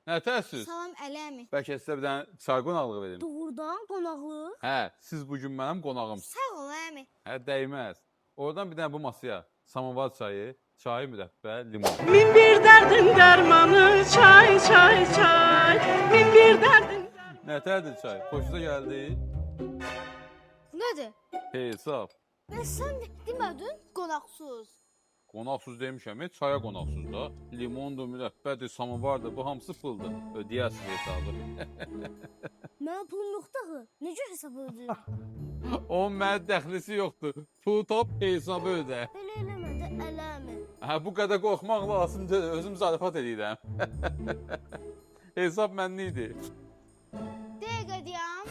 Nətəsiz? Salam Ələmi. Bəlkə sizə bir dənə çay qonaqlığı verim. Doğrudan qonaqlıq. Hə, siz bugün mənim qonağımsınız. Sağ ol Ələmi. Hə, dəyməz. Oradan bir dənə bu masaya samovar çayı, çay mürəbbə, limon. Min bir dərdin dərmanı, çay, çay, çay. Min bir dərdin Nətərdir çay? Xoşunuza gəldi? Nədir? Hesab. Sən demədin qonaqsız. Qonaqsız demişəm, çaya qonaqsız da. Limondur, mürəbbədir, samovardır, bu hamısı puldur. Ödəyəsiz hesabı. Mənim pulum yoxdur axı. Necə hesab ödəyirəm? Onun mənə dəxlisi yoxdur. Pul top, hesabı ödə. Belə eləmədi Ələmi. Hə, bu qədər qorxmaq lazımdır. Özüm zarafat edirəm. Hesab mənli idi. Dəqiqə deyəm.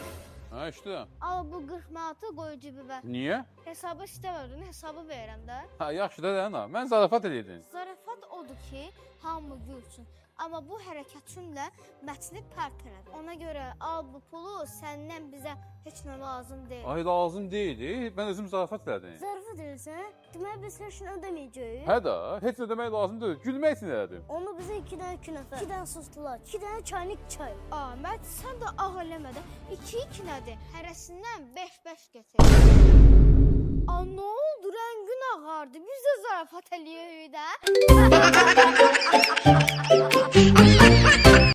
Hə, işte. Al bu 40 manatı qoy cibimə. Niyə? Hesabı istəmədin, hesabı verirəm də. Hə, yaxşı da Rəna. Mən zarafat edirdim. Zarafat odur ki, hamı görsün. Amma bu hərəkətinlə mətni pərt elədi. Ona görə al bu pulu, səndən bizə heç nə lazım deyil. Ay, lazım deyil. Mən özüm zarafat elədim. Zarafat edirsən? Deməli biz heç nə ödəməyəcəyik. Hə də, heç nə demək lazım deyil. Gülmək üçün elədim. Onu bizə 2 dənə künəfə, 2 dənə soslar, 2 dənə çaynik çay. Ahmet, sən də ağ eləmədə 2 nədir? Hərəsindən 5-5 gətir. A, nə oldu? Rəngin ağardı. Biz də zarafat eləyirik də.